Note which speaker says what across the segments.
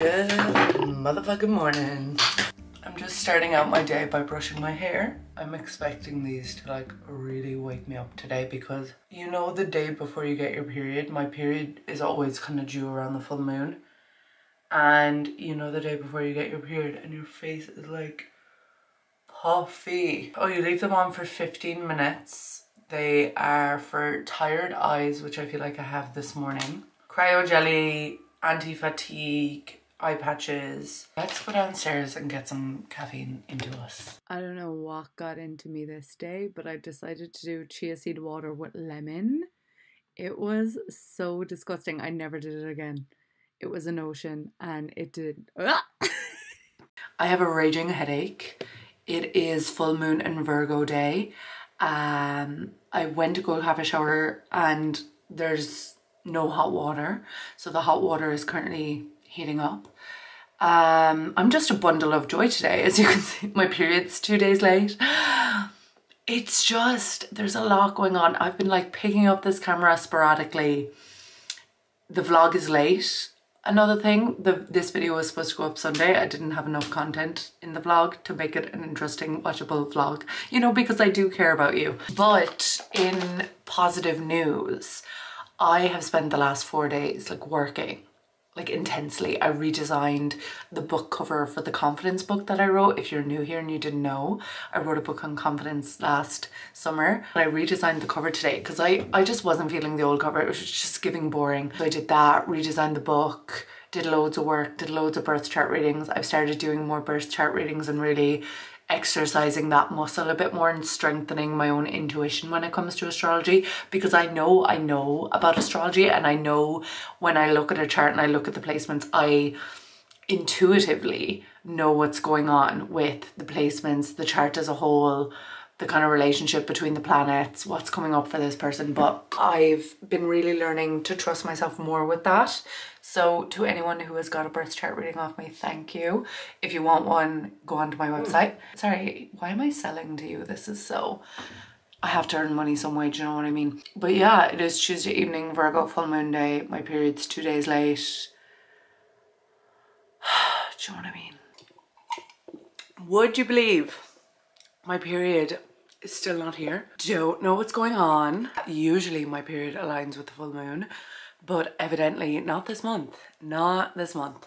Speaker 1: Good motherfucking morning. I'm just starting out my day by brushing my hair. I'm expecting these to like really wake me up today because you know the day before you get your period, my period is always kind of due around the full moon. And you know the day before you get your period and your face is like puffy. Oh, you leave them on for 15 minutes. They are for tired eyes, which I feel like I have this morning. Cryo jelly, anti-fatigue, eye patches. Let's go downstairs and get some caffeine into us. I don't know what got into me this day, but I decided to do chia seed water with lemon. It was so disgusting. I never did it again. It was an ocean and it did. I have a raging headache. It is full moon and Virgo day. I went to go have a shower and there's no hot water. So the hot water is currently heating up. I'm just a bundle of joy today. As you can see, my period's 2 days late. It's just, there's a lot going on. I've been like picking up this camera sporadically. The vlog is late. Another thing, this video was supposed to go up Sunday. I didn't have enough content in the vlog to make it an interesting, watchable vlog. You know, because I do care about you. But in positive news, I have spent the last 4 days like working like intensely. I redesigned the book cover for the confidence book that I wrote. If you're new here and you didn't know, I wrote a book on confidence last summer. I redesigned the cover today because I just wasn't feeling the old cover. It was just giving boring. So I did that, redesigned the book, did loads of work, did loads of birth chart readings. I've started doing more birth chart readings and really exercising that muscle a bit more and strengthening my own intuition when it comes to astrology, because I know about astrology, and I know when I look at a chart and I look at the placements, I intuitively know what's going on with the placements, the chart as a whole, the kind of relationship between the planets, what's coming up for this person. But I've been really learning to trust myself more with that. So to anyone who has got a birth chart reading off me, thank you. If you want one, go onto my website. Sorry, why am I selling to you? This is so... I have to earn money some way, do you know what I mean? But yeah, it is Tuesday evening, Virgo full moon day. My period's 2 days late. Do you know what I mean? Would you believe my period is still not here? Don't know what's going on. Usually my period aligns with the full moon, but evidently not this month. Not this month.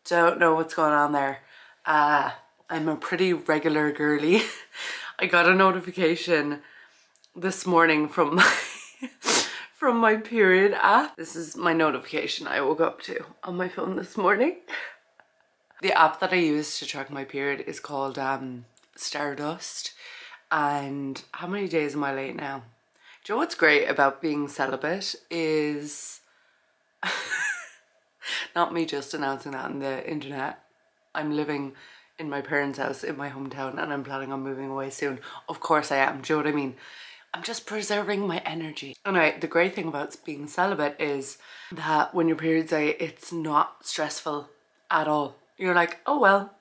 Speaker 1: Don't know what's going on there. I'm a pretty regular girly. I got a notification this morning from from my period app. This is my notification I woke up to on my phone this morning. The app that I use to track my period is called Stardust. And how many days am I late now? Do you know what's great about being celibate is not me just announcing that on the internet. I'm living in my parents' house in my hometown and I'm planning on moving away soon. Of course I am, do you know what I mean? I'm just preserving my energy. Anyway, the great thing about being celibate is that when your period's late, it's not stressful at all. You're like, oh well.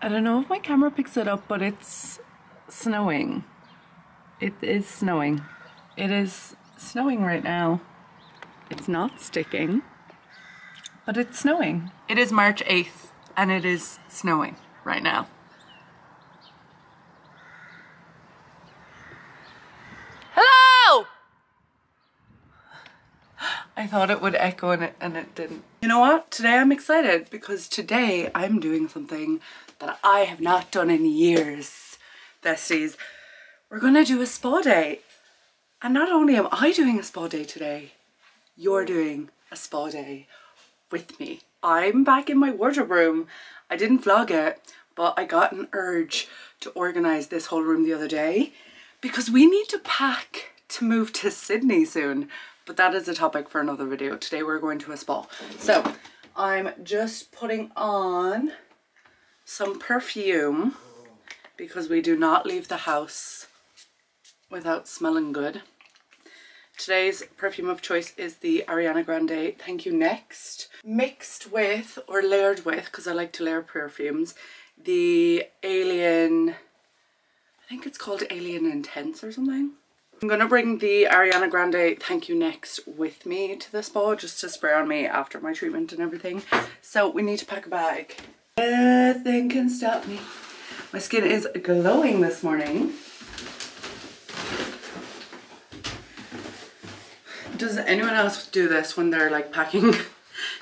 Speaker 1: I don't know if my camera picks it up, but it's snowing. It is snowing. It is snowing right now. It's not sticking, but it's snowing. It is March 8th and it is snowing right now. Hello! I thought it would echo and it didn't. You know what? Today I'm excited because today I'm doing something that I have not done in years, besties. We're gonna do a spa day. And not only am I doing a spa day today, you're doing a spa day with me. I'm back in my wardrobe room. I didn't vlog it, but I got an urge to organize this whole room the other day because we need to pack to move to Sydney soon. But that is a topic for another video. Today we're going to a spa. So I'm just putting on some perfume because we do not leave the house without smelling good. Today's perfume of choice is the Ariana Grande Thank You Next, mixed with, or layered with, because I like to layer perfumes, the Alien, I think it's called Alien Intense or something. I'm gonna bring the Ariana Grande Thank You Next with me to the spa just to spray on me after my treatment and everything. So we need to pack a bag. Nothing can stop me. My skin is glowing this morning. Does anyone else do this when they're like packing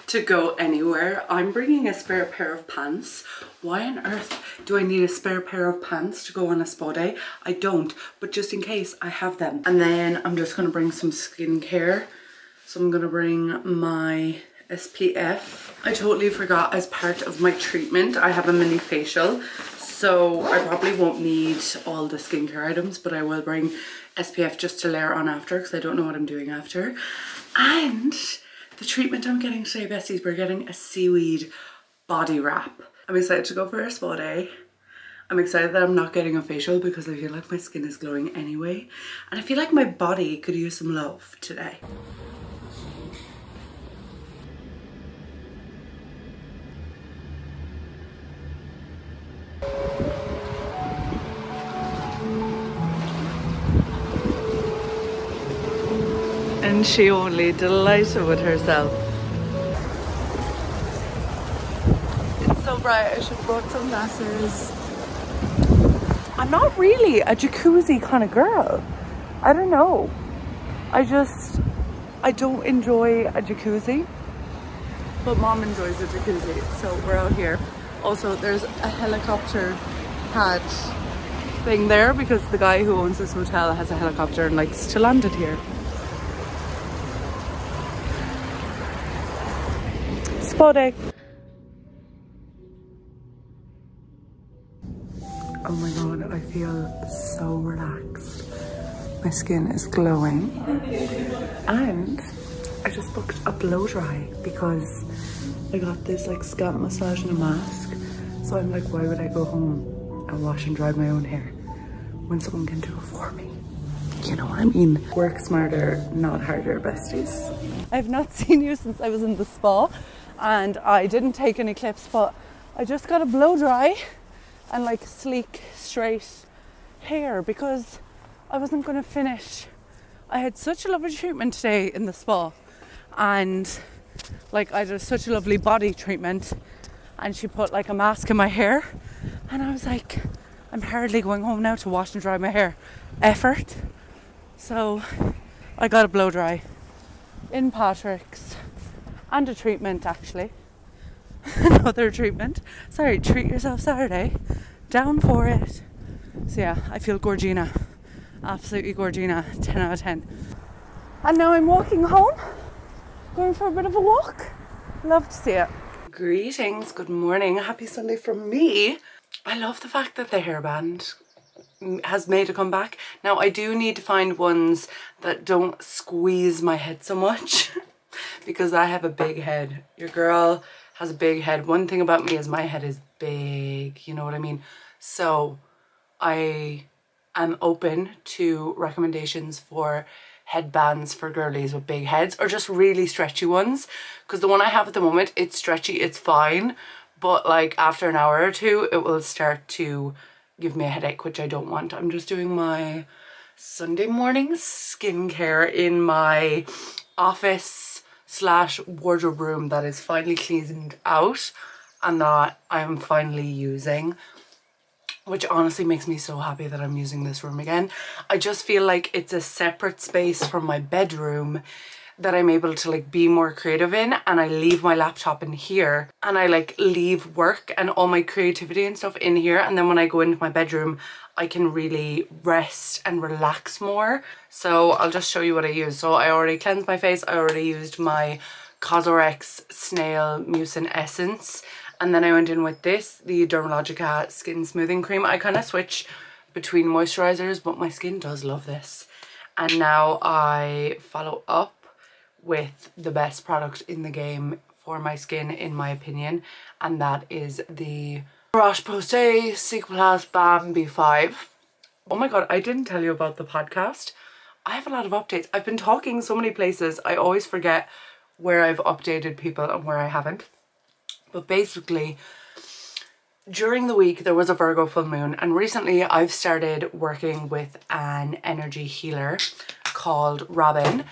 Speaker 1: to go anywhere? I'm bringing a spare pair of pants. Why on earth do I need a spare pair of pants to go on a spa day? I don't, but just in case I have them. And then I'm just gonna bring some skincare. So I'm gonna bring my SPF. I totally forgot, as part of my treatment I have a mini facial, so I probably won't need all the skincare items, but I will bring SPF just to layer on after because I don't know what I'm doing after. And the treatment I'm getting today, besties, we're getting a seaweed body wrap. I'm excited to go for a spa day. I'm excited that I'm not getting a facial because I feel like my skin is glowing anyway. And I feel like my body could use some love today. And she only delighted with herself. It's so bright, I should have brought sunglasses. I'm not really a jacuzzi kind of girl. I don't know. I don't enjoy a jacuzzi. But mom enjoys a jacuzzi, so we're out here. Also, there's a helicopter pad thing there because the guy who owns this hotel has a helicopter and likes to land it here. Spa day. Oh my god, I feel so relaxed. My skin is glowing. And I just booked a blow dry because I got this like scalp massage and a mask. So I'm like, why would I go home and wash and dry my own hair when someone can do it for me? You know what I mean? Work smarter, not harder, besties. I've not seen you since I was in the spa and I didn't take any clips, but I just got a blow dry and like sleek, straight hair because I wasn't going to finish. I had such a lovely treatment today in the spa and like I did such a lovely body treatment and she put like a mask in my hair and I was like, I'm hardly going home now to wash and dry my hair. Effort. So I got a blow dry in Patrick's and a treatment actually. Another treatment. Sorry, treat yourself Saturday. Down for it. So yeah, I feel Gorgina. Absolutely Gorgina. 10 out of 10. And now I'm walking home. Going for a bit of a walk. Love to see it. Greetings. Good morning. Happy Sunday from me. I love the fact that the hairband has made a comeback. Now I do need to find ones that don't squeeze my head so much because I have a big head. Your girl has a big head. One thing about me is my head is big, you know what I mean? So I am open to recommendations for headbands for girlies with big heads or just really stretchy ones, because the one I have at the moment, it's stretchy, it's fine, but like after an hour or two it will start to give me a headache, which I don't want. I'm just doing my Sunday morning skincare in my office / wardrobe room that is finally cleaned out and that I'm finally using, which honestly makes me so happy that I'm using this room again. I just feel like it's a separate space from my bedroom that I'm able to like be more creative in, and I leave my laptop in here and I like leave work and all my creativity and stuff in here, and then when I go into my bedroom I can really rest and relax more. So I'll just show you what I use. So I already cleansed my face. I already used my Cosrx Snail Mucin Essence, and then I went in with this, the Dermalogica Skin Smoothing Cream. I kind of switch between moisturizers, but my skin does love this. And now I follow up with the best product in the game for my skin, in my opinion, and that is the Roche-Posay Cicaplast Balm B5. Oh my god, I didn't tell you about the podcast. I have a lot of updates. I've been talking so many places, I always forget where I've updated people and where I haven't. But basically, During the week there was a Virgo full moon, and recently I've started working with an energy healer called Robin.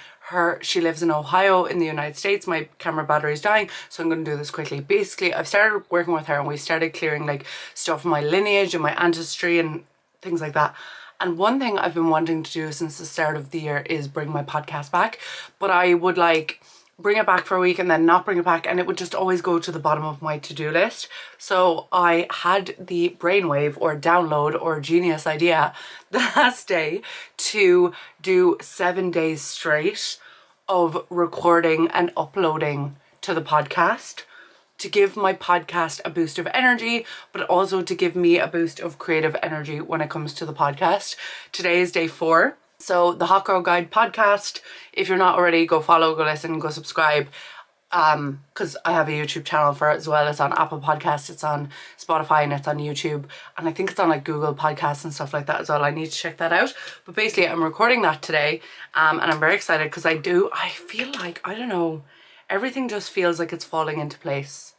Speaker 1: She lives in Ohio in the United States. My camera battery is dying, so I'm going to do this quickly. Basically, I've started working with her and we started clearing like stuff from my lineage and my ancestry and things like that. And one thing I've been wanting to do since the start of the year is bring my podcast back, but I would like bring it back for a week and then not bring it back, and it would just always go to the bottom of my to-do list. So I had the brainwave or download or genius idea the last day to do 7 days straight of recording and uploading to the podcast, to give my podcast a boost of energy, but also to give me a boost of creative energy when it comes to the podcast. Today is day 4. So the Hot Girl Guide podcast, if you're not already, go follow, go listen, go subscribe, because I have a YouTube channel for it as well. It's on Apple Podcasts, it's on Spotify, and it's on YouTube, and I think it's on like Google Podcasts and stuff like that as well. I need to check that out. But basically I'm recording that today, and I'm very excited because I feel like, I don't know, everything just feels like it's falling into place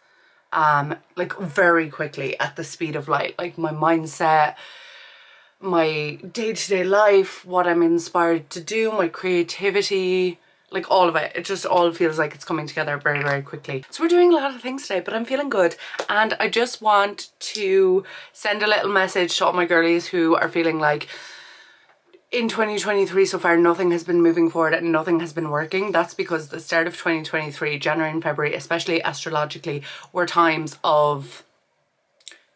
Speaker 1: like very quickly at the speed of light. Like my mindset, my day-to-day life, what I'm inspired to do, my creativity, like all of it. It just all feels like it's coming together very, very quickly. So we're doing a lot of things today, but I'm feeling good. And I just want to send a little message to all my girlies who are feeling like in 2023 so far nothing has been moving forward and nothing has been working. That's because the start of 2023, January and February, especially astrologically, were times of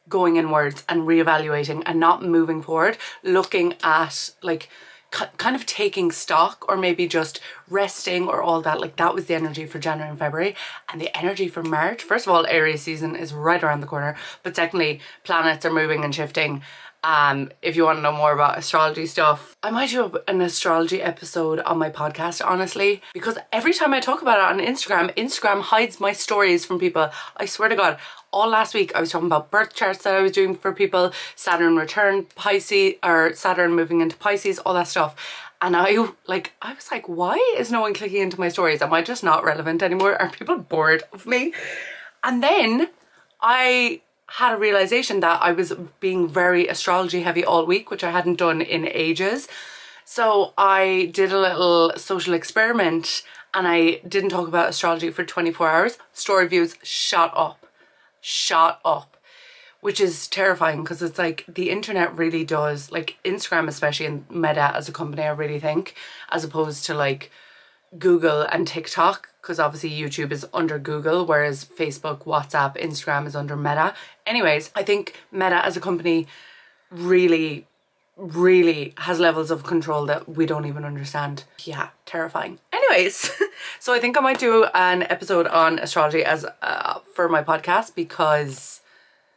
Speaker 1: going inwards and reevaluating and not moving forward, looking at like kind of taking stock, or maybe just resting or all that. Like that was the energy for January and February. And the energy for March, first of all, Aries season is right around the corner, but secondly, planets are moving and shifting. If you want to know more about astrology stuff, I might do an astrology episode on my podcast, honestly, because every time I talk about it on Instagram hides my stories from people. I swear to God, all last week I was talking about birth charts that I was doing for people, Saturn return Pisces, or Saturn moving into Pisces, all that stuff. And I was like, why is no one clicking into my stories? Am I just not relevant anymore? Are people bored of me? And then I had a realization that I was being very astrology heavy all week, which I hadn't done in ages. So I did a little social experiment and I didn't talk about astrology for 24 hours. Story views shot up, which is terrifying because it's like the internet really does, like Instagram especially, and Meta as a company, I really think, as opposed to like Google and TikTok, because obviously YouTube is under Google, whereas Facebook, WhatsApp, Instagram is under Meta. Anyways, I think Meta as a company really has levels of control that we don't even understand. Yeah, terrifying. Anyways, so I think I might do an episode on astrology as for my podcast, because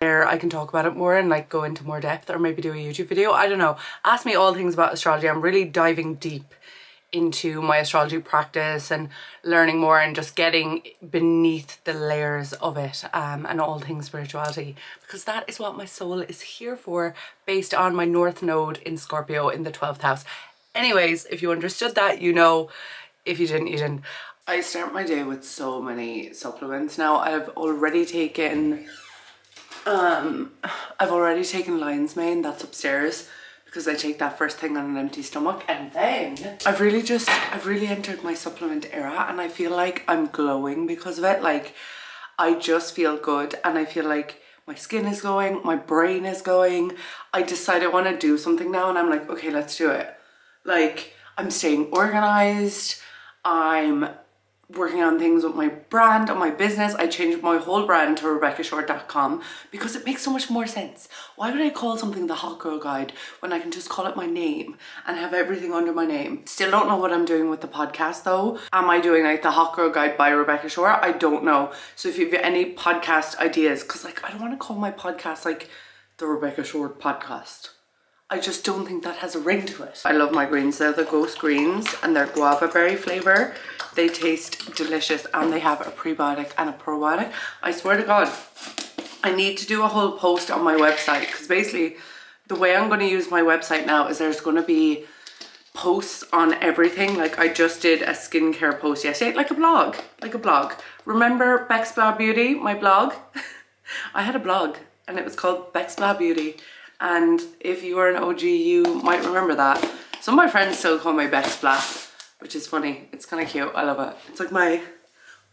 Speaker 1: there I can talk about it more and like go into more depth, or maybe do a YouTube video. I don't know. Ask me all things about astrology. I'm really diving deep into my astrology practice and learning more and just getting beneath the layers of it, and all things spirituality, because that is what my soul is here for, based on my North Node in Scorpio in the 12th house. Anyways, if you understood that, you know. If you didn't, you didn't. I start my day with so many supplements now. I've already taken lion's mane, that's upstairs, because I take that first thing on an empty stomach. And then I've really entered my supplement era, and I feel like I'm glowing because of it. Like I just feel good, and I feel like my skin is glowing, my brain is going. I decide I want to do something now, and I'm like, okay, let's do it. Like I'm staying organized, I'm working on things with my brand, on my business. I changed my whole brand to RebeccaShort.com because it makes so much more sense. Why would I call something the Hot Girl Guide when I can just call it my name and have everything under my name? Still don't know what I'm doing with the podcast though. Am I doing like the Hot Girl Guide by Rebecca Short? I don't know. So if you have any podcast ideas, because like I don't want to call my podcast like the Rebecca Short podcast. I just don't think that has a ring to it. I love my greens. They're the Ghost Greens and they're guava berry flavour. They taste delicious and they have a prebiotic and a probiotic. I swear to God, I need to do a whole post on my website, because basically the way I'm going to use my website now is there's going to be posts on everything. Like I just did a skincare post yesterday, like a blog. Remember Beck's Blog Beauty, my blog? I had a blog. and it was called Bexbla Beauty. And if you are an OG, you might remember that. Some of my friends still call me Bexbla, which is funny. It's kind of cute. I love it. It's like my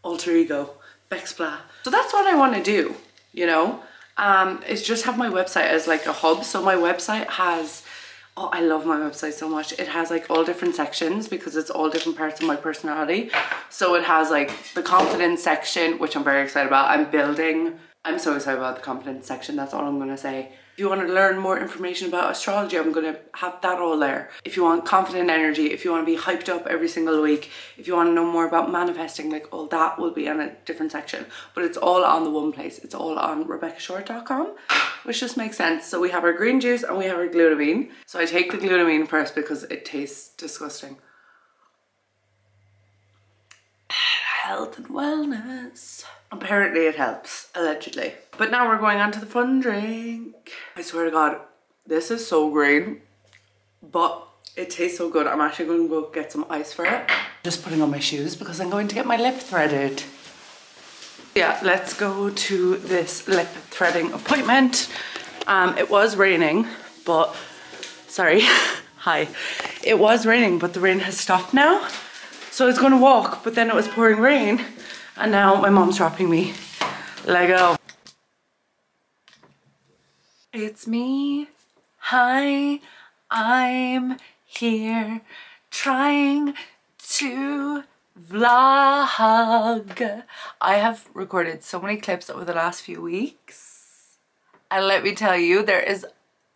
Speaker 1: alter ego, Bexbla. So that's what I want to do, you know, is just have my website as like a hub. So my website has, oh, I love my website so much. It has like all different sections because it's all different parts of my personality. So it has like the confidence section, which I'm very excited about. I'm so excited about the confidence section. That's all I'm going to say. If you want to learn more information about astrology, I'm going to have that all there. If you want confident energy, if you want to be hyped up every single week, if you want to know more about manifesting, like all that will be on a different section. But it's all on the one place. It's all on RebeccaShort.com, which just makes sense. So we have our green juice and we have our glutamine. So I take the glutamine first because it tastes disgusting. Health and wellness. Apparently it helps, allegedly. But now we're going on to the fun drink. I swear to God, this is so green, but it tastes so good. I'm actually going to go get some ice for it. Just putting on my shoes because I'm going to get my lip threaded. Yeah, let's go to this lip threading appointment. It was raining, but sorry, hi. It was raining, but the rain has stopped now. So I was going to walk, but then it was pouring rain. And now my mom's dropping me. Lego. It's me. Hi. I'm here trying to vlog. I have recorded so many clips over the last few weeks. And let me tell you, there is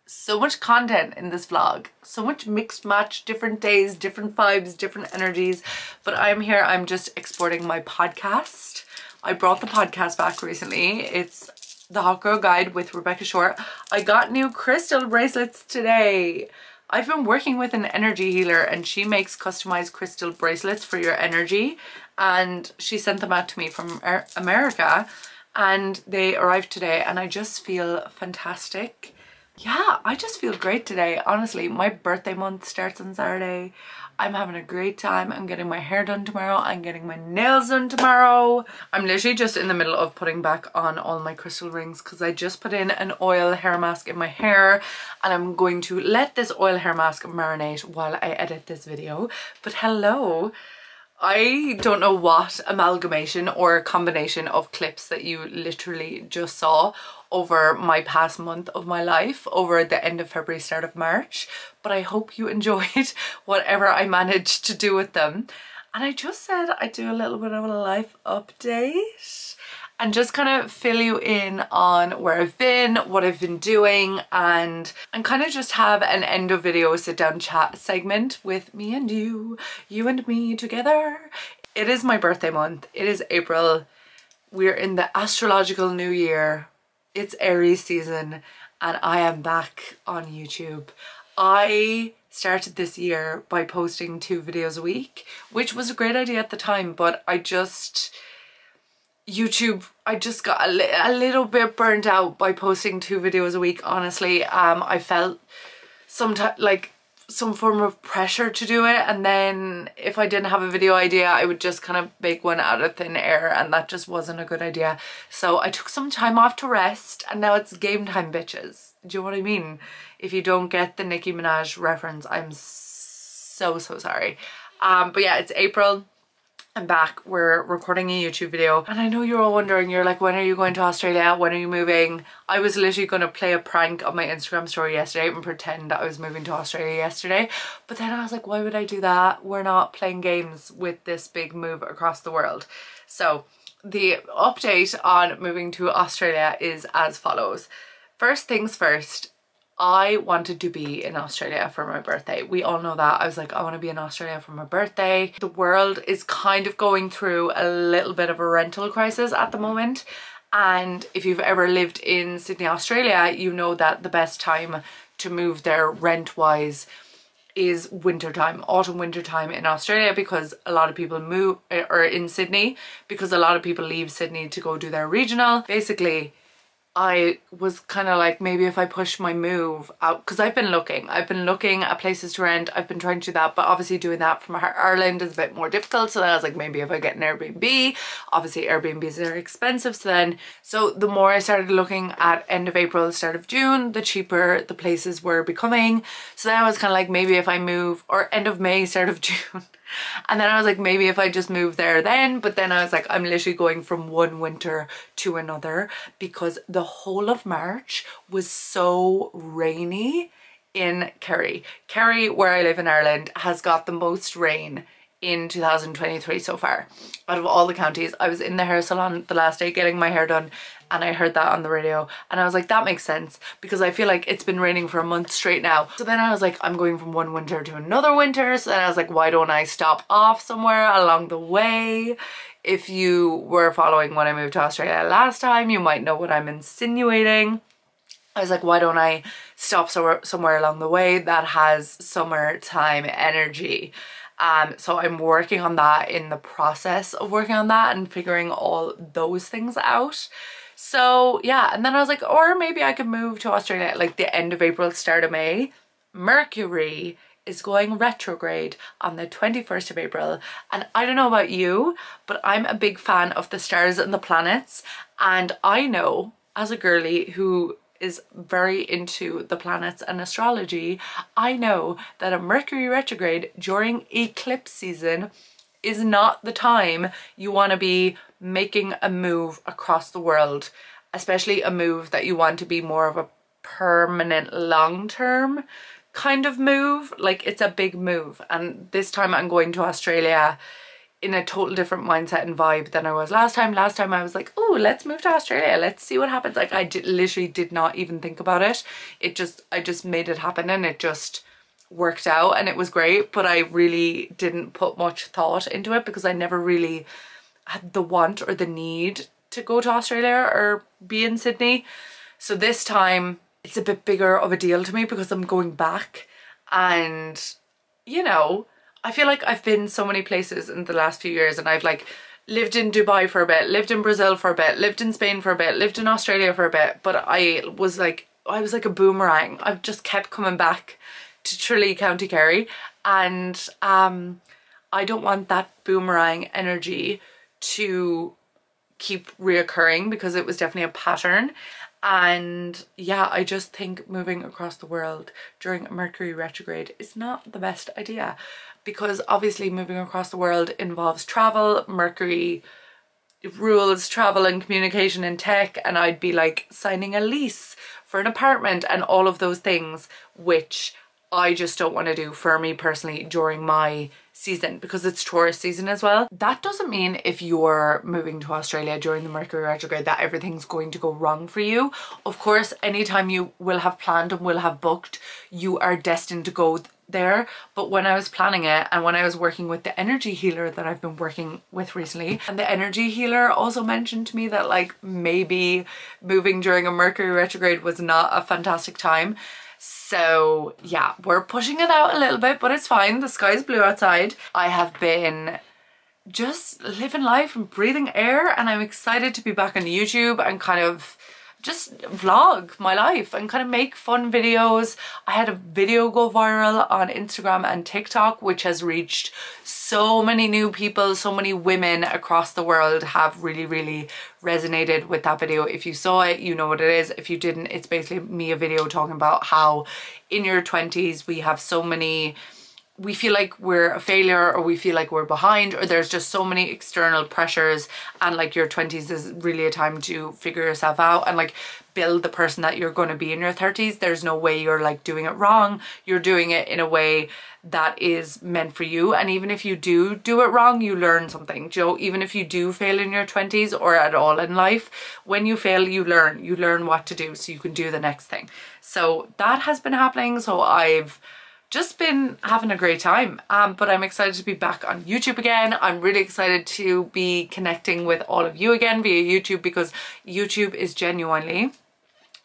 Speaker 1: so much content in this vlog, so much mixed match, different days, different vibes, different energies. But I'm here, I'm just exporting my podcast. I brought the podcast back recently. It's the Hot Girl Guide with Rebecca Short. I got new crystal bracelets today. I've been working with an energy healer and she makes customized crystal bracelets for your energy, and she sent them out to me from America and they arrived today and I just feel fantastic. Yeah, I just feel great today. Honestly, my birthday month starts on Saturday. I'm having a great time. I'm getting my hair done tomorrow. I'm getting my nails done tomorrow. I'm literally just in the middle of putting back on all my crystal rings because I just put in an oil hair mask in my hair and I'm going to let this oil hair mask marinate while I edit this video. But hello. I don't know what amalgamation or combination of clips that you literally just saw over my past month of my life, over the end of February, start of March, but I hope you enjoyed whatever I managed to do with them. And I just said I'd do a little bit of a life update and just kind of fill you in on where I've been, what I've been doing, and kind of just have an end of video sit down chat segment with me and you and me together. It is my birthday month. It is April. We're in the astrological new year. It's Aries season and I am back on YouTube. I started this year by posting 2 videos a week, which was a great idea at the time, but I just got a little bit burnt out by posting 2 videos a week, honestly. I felt some form of pressure to do it, and then if I didn't have a video idea I would just kind of make one out of thin air, and that just wasn't a good idea. So I took some time off to rest and now it's game time, bitches. Do you know what I mean? If you don't get the Nicki Minaj reference, I'm so sorry. But yeah, it's April. I'm back. We're recording a YouTube video and I know you're all wondering, you're like, when are you going to Australia? When are you moving? I was literally going to play a prank on my Instagram story yesterday and pretend that I was moving to Australia yesterday, but then I was like, why would I do that? We're not playing games with this big move across the world. So the update on moving to Australia is as follows. First things first, I wanted to be in Australia for my birthday. We all know that. I was like, I want to be in Australia for my birthday. The world is kind of going through a little bit of a rental crisis at the moment. And if you've ever lived in Sydney, Australia, you know that the best time to move there rent-wise is winter time, autumn winter time in Australia, because a lot of people move, or in Sydney, because a lot of people leave Sydney to go do their regional. Basically, I was kind of like, maybe if I push my move out, because I've been looking at places to rent. I've been trying to do that, but obviously doing that from Ireland is a bit more difficult. So then I was like, maybe if I get an Airbnb, obviously Airbnbs are expensive. So the more I started looking at end of April, start of June, the cheaper the places were becoming. So then I was kind of like, maybe if I move, or end of May, start of June. And then I was like, maybe if I just move there then. But then I was like, I'm literally going from one winter to another, because the whole of March was so rainy in Kerry. Kerry, where I live in Ireland, has got the most rain in 2023 so far out of all the counties. I was in the hair salon the last day getting my hair done, and I heard that on the radio, and I was like, that makes sense, because I feel like it's been raining for a month straight now. So then I was like, I'm going from one winter to another winter. So then I was like, why don't I stop off somewhere along the way? If you were following when I moved to Australia last time, you might know what I'm insinuating. I was like, why don't I stop somewhere along the way that has summertime energy? So I'm working on that, in the process of working on that and figuring all those things out. So yeah, and then I was like, or maybe I could move to Australia like the end of April, start of May. Mercury is going retrograde on the 21st of April. And I don't know about you, but I'm a big fan of the stars and the planets. And I know, as a girly who is very into the planets and astrology, I know that a Mercury retrograde during eclipse season is not the time you want to be making a move across the world, especially a move that you want to be more of a permanent long-term kind of move. Like, it's a big move, and this time I'm going to Australia in a total different mindset and vibe than I was last time. Last time I was like, oh, let's move to Australia, let's see what happens. Like, I literally did not even think about it. I just made it happen, and it just worked out, and it was great. But I really didn't put much thought into it, because I never really had the want or the need to go to Australia or be in Sydney. So this time it's a bit bigger of a deal to me, because I'm going back, and you know, I feel like I've been so many places in the last few years, and I've like lived in Dubai for a bit, lived in Brazil for a bit, lived in Spain for a bit, lived in Australia for a bit, but I was like a boomerang. I've just kept coming back to Tralee, County Kerry, and I don't want that boomerang energy to keep reoccurring, because it was definitely a pattern. And yeah, I just think moving across the world during a Mercury retrograde is not the best idea, because obviously moving across the world involves travel. Mercury rules travel and communication and tech, and I'd be like signing a lease for an apartment and all of those things, which I just don't want to do for me personally during my season, because it's tourist season as well. That doesn't mean if you're moving to Australia during the Mercury retrograde that everything's going to go wrong for you. Of course, anytime you will have planned and will have booked, you are destined to go there. But when I was planning it, and when I was working with the energy healer that I've been working with recently, and the energy healer also mentioned to me that like maybe moving during a Mercury retrograde was not a fantastic time. So yeah, we're pushing it out a little bit, but it's fine. The sky's blue outside. I have been just living life and breathing air, and I'm excited to be back on YouTube and kind of just vlog my life and kind of make fun videos. I had a video go viral on Instagram and TikTok, which has reached so many new people. So many women across the world have really resonated with that video. If you saw it, you know what it is. If you didn't, it's basically me, a video talking about how in your 20s we feel like we're a failure, or we feel like we're behind, or there's just so many external pressures, and like your 20s is really a time to figure yourself out and like build the person that you're going to be in your 30s. There's no way you're like doing it wrong. You're doing it in a way that is meant for you, and even if you do it wrong, you learn something. You know, even if you do fail in your 20s or at all in life, when you fail, you learn what to do so you can do the next thing. So that has been happening. So I've just been having a great time, but I'm excited to be back on YouTube again. I'm really excited to be connecting with all of you again via YouTube, because YouTube is genuinely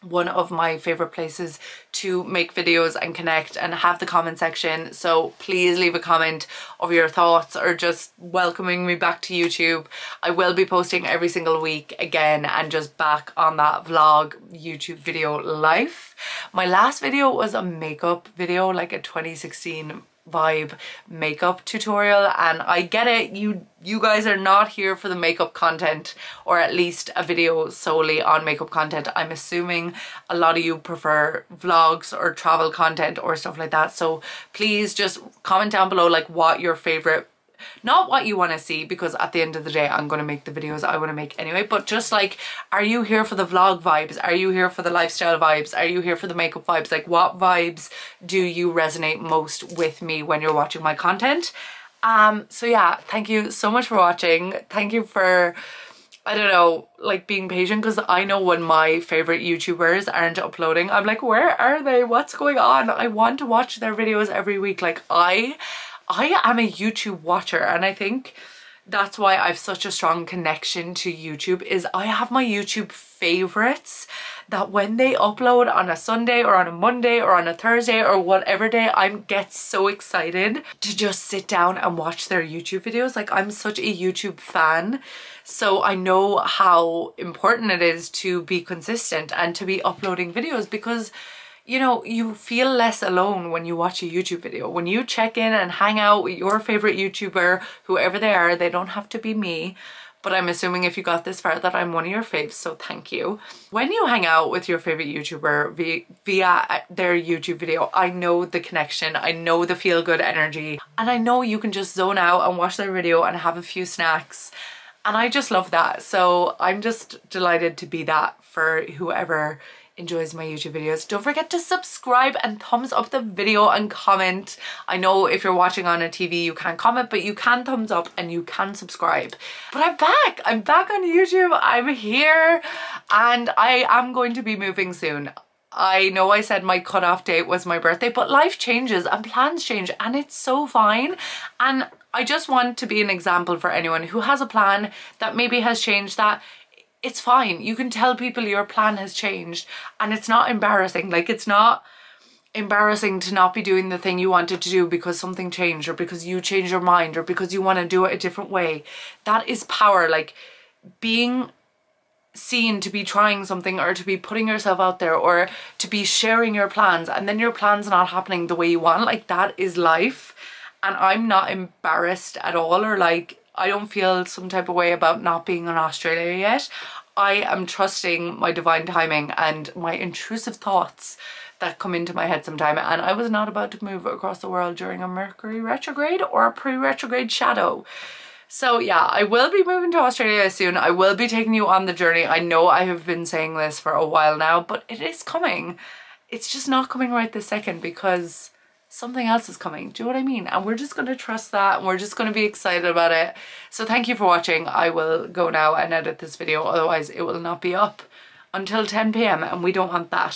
Speaker 1: one of my favorite places to make videos and connect and have the comment section. So please leave a comment of your thoughts or just welcoming me back to YouTube. I will be posting every single week again and just back on that vlog YouTube video life. My last video was a makeup video, like a 2016 vibe makeup tutorial, and I get it, you guys are not here for the makeup content, or at least a video solely on makeup content. I'm assuming a lot of you prefer vlogs or travel content or stuff like that, so please just comment down below like what your favorite, not what you want to see, because at the end of the day I'm going to make the videos I want to make anyway, but just like, are you here for the vlog vibes? Are you here for the lifestyle vibes? Are you here for the makeup vibes? Like, what vibes do you resonate most with me when you're watching my content? So yeah, thank you so much for watching. Thank you for, I don't know, like being patient, because I know when my favorite YouTubers aren't uploading, I'm like, where are they? What's going on? I want to watch their videos every week. Like, I am a YouTube watcher, and I think that's why I've such a strong connection to YouTube, is I have my YouTube favorites that when they upload on a Sunday or on a Monday or on a Thursday or whatever day, I get so excited to just sit down and watch their YouTube videos. Like, I'm such a YouTube fan, so I know how important it is to be consistent and to be uploading videos, because you know, you feel less alone when you watch a YouTube video. When you check in and hang out with your favorite YouTuber, whoever they are, they don't have to be me, but I'm assuming if you got this far that I'm one of your faves, so thank you. When you hang out with your favorite YouTuber via their YouTube video, I know the connection, I know the feel-good energy, and I know you can just zone out and watch their video and have a few snacks, and I just love that. So I'm just delighted to be that for whoever enjoys my YouTube videos. Don't forget to subscribe and thumbs up the video and comment. I know if you're watching on a TV you can't comment, but you can thumbs up and you can subscribe. But I'm back on YouTube. I'm here, and I am going to be moving soon. I know I said my cutoff date was my birthday, but life changes and plans change, and it's so fine. And I just want to be an example for anyone who has a plan that maybe has changed, that it's fine. You can tell people your plan has changed, and it's not embarrassing. Like, it's not embarrassing to not be doing the thing you wanted to do because something changed, or because you changed your mind, or because you want to do it a different way. That is power. Like, being seen to be trying something, or to be putting yourself out there, or to be sharing your plans, and then your plans not happening the way you want, like, that is life. And I'm not embarrassed at all, or like, I don't feel some type of way about not being in Australia yet. I am trusting my divine timing and my intrusive thoughts that come into my head sometime, and I was not about to move across the world during a Mercury retrograde or a pre-retrograde shadow. So yeah, I will be moving to Australia soon. I will be taking you on the journey. I know I have been saying this for a while now, but it is coming. It's just not coming right this second, because something else is coming. Do you know what I mean? And we're just going to trust that, and we're just going to be excited about it. So thank you for watching. I will go now and edit this video, otherwise it will not be up until 10 p.m. and we don't want that.